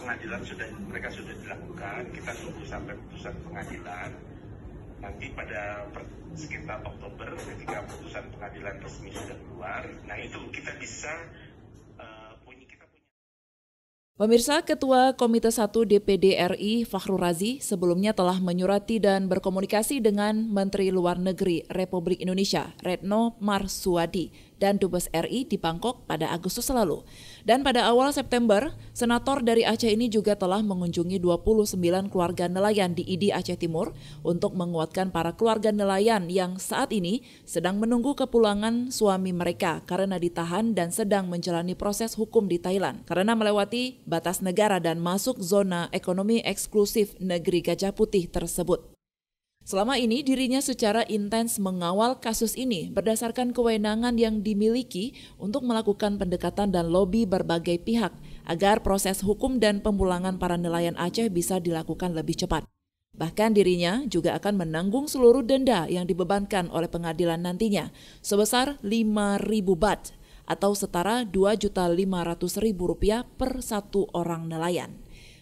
pengadilan mereka sudah dilakukan. Kita tunggu sampai putusan pengadilan. Nanti pada sekitar Oktober ketika putusan pengadilan resmi sudah keluar, nah itu kita bisa punya. Pemirsa, Ketua Komite 1 DPD RI Fakhrul Razi sebelumnya telah menyurati dan berkomunikasi dengan Menteri Luar Negeri Republik Indonesia Retno Marsudi dan Dubes RI di Bangkok pada Agustus lalu. Dan pada awal September, senator dari Aceh ini juga telah mengunjungi 29 keluarga nelayan di ID Aceh Timur untuk menguatkan para keluarga nelayan yang saat ini sedang menunggu kepulangan suami mereka karena ditahan dan sedang menjalani proses hukum di Thailand karena melewati batas negara dan masuk zona ekonomi eksklusif negeri Gajah Putih tersebut. Selama ini dirinya secara intens mengawal kasus ini berdasarkan kewenangan yang dimiliki untuk melakukan pendekatan dan lobi berbagai pihak agar proses hukum dan pemulangan para nelayan Aceh bisa dilakukan lebih cepat. Bahkan dirinya juga akan menanggung seluruh denda yang dibebankan oleh pengadilan nantinya sebesar 5.000 baht atau setara Rp2.500.000 per satu orang nelayan.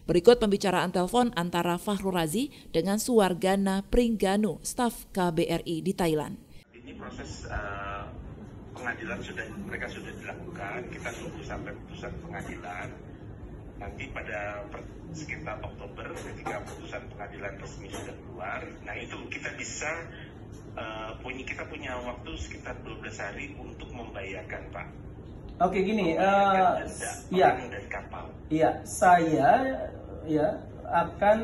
Berikut pembicaraan telepon antara Fakhrul Razi dengan Suwargana Pringganu, staf KBRI di Thailand. Ini proses pengadilan mereka sudah dilakukan. Kita tunggu sampai putusan pengadilan. Nanti pada sekitar Oktober ketika putusan pengadilan resmi sudah keluar, nah itu kita bisa kita punya waktu sekitar 12 hari untuk membayarkan, Pak. Oke, gini, dari kapal. Iya, saya akan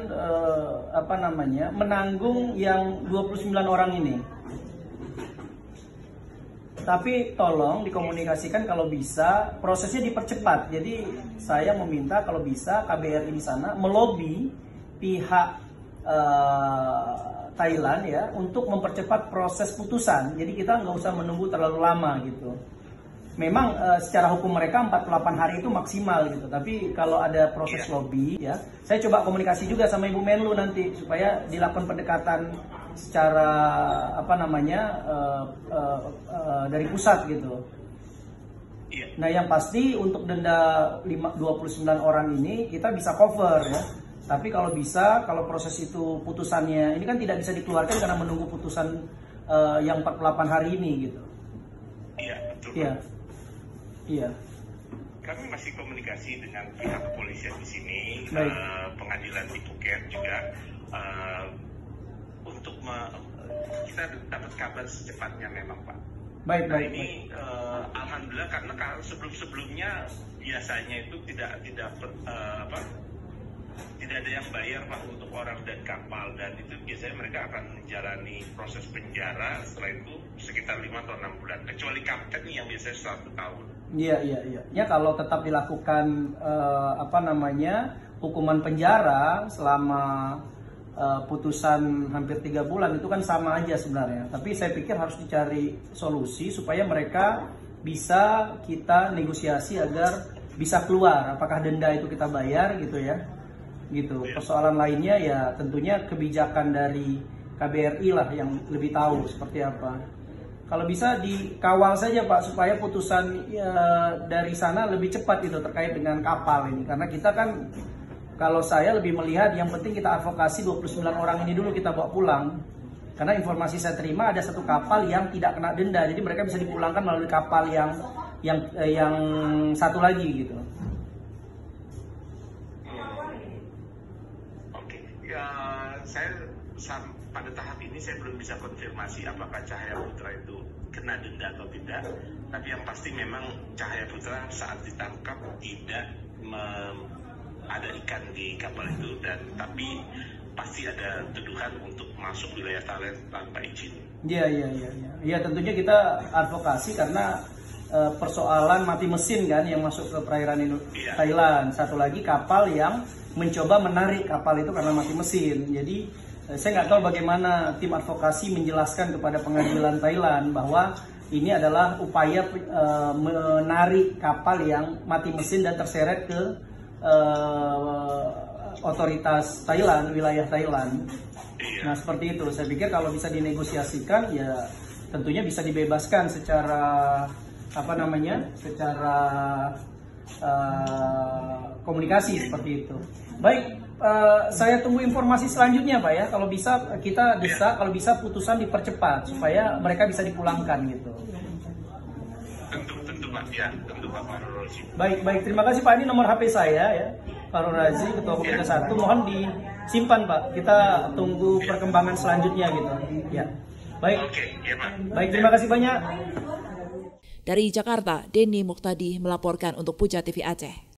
menanggung yang 29 orang ini. Tapi tolong dikomunikasikan kalau bisa prosesnya dipercepat. Jadi saya meminta kalau bisa KBRI di sana melobi pihak Thailand ya untuk mempercepat proses putusan. Jadi kita nggak usah menunggu terlalu lama gitu. Memang secara hukum mereka 48 hari itu maksimal gitu. Tapi kalau ada proses lobby ya, saya coba komunikasi juga sama Ibu Menlu nanti supaya dilakukan pendekatan secara dari pusat gitu. Nah, yang pasti untuk denda 29 orang ini kita bisa cover ya. Tapi kalau bisa, kalau proses itu putusannya ini kan tidak bisa dikeluarkan karena menunggu putusan yang 48 hari ini gitu. Iya, betul. Iya. Kami masih komunikasi dengan pihak kepolisian di sini, pengadilan di Phuket juga untuk kita dapat kabar secepatnya memang, Pak. Baik. Ini alhamdulillah karena sebelumnya biasanya itu tidak ada yang bayar, Pak, untuk orang dan kapal, dan itu biasanya mereka akan menjalani proses penjara setelah itu sekitar 5 atau 6 bulan, kecuali kapten yang biasanya 1 tahun. Iya. Ya kalau tetap dilakukan hukuman penjara selama putusan hampir 3 bulan itu kan sama aja sebenarnya. Tapi saya pikir harus dicari solusi supaya mereka bisa kita negosiasi agar bisa keluar. Apakah denda itu kita bayar gitu ya? Gitu. Persoalan lainnya ya tentunya kebijakan dari KBRI lah yang lebih tahu seperti apa. Kalau bisa dikawal saja, Pak, supaya putusan dari sana lebih cepat itu terkait dengan kapal ini. Karena kita kan, kalau saya lebih melihat yang penting kita advokasi 29 orang ini dulu kita bawa pulang. Karena informasi saya terima ada satu kapal yang tidak kena denda, jadi mereka bisa dipulangkan melalui kapal yang satu lagi gitu. Saya pada tahap ini saya belum bisa konfirmasi apakah Cahaya Putra itu kena denda atau tidak. Tapi yang pasti memang Cahaya Putra saat ditangkap tidak ada ikan di kapal itu, tapi pasti ada tuduhan untuk masuk wilayah Thailand tanpa izin. Iya, tentunya kita advokasi karena persoalan mati mesin kan yang masuk ke perairan Thailand. Satu lagi kapal yang mencoba menarik kapal itu karena mati mesin. Jadi saya nggak tahu bagaimana tim advokasi menjelaskan kepada pengadilan Thailand bahwa ini adalah upaya menarik kapal yang mati mesin dan terseret ke otoritas Thailand, wilayah Thailand. Nah seperti itu. Saya pikir kalau bisa dinegosiasikan ya tentunya bisa dibebaskan secara komunikasi seperti itu. Baik, saya tunggu informasi selanjutnya Pak ya. Kalau bisa kita desak, kalau bisa putusan dipercepat supaya mereka bisa dipulangkan gitu. Tentu Pak ya, tentu Pak Fahrul Razi. Baik, terima kasih Pak. Ini nomor HP saya ya, Fahrul Razi, Ketua Komite 1. Mohon disimpan Pak. Kita tunggu perkembangan selanjutnya gitu. Ya, baik. Oke, ya Pak. Baik, terima kasih banyak. Dari Jakarta, Denny Muktadi melaporkan untuk Puja TV Aceh.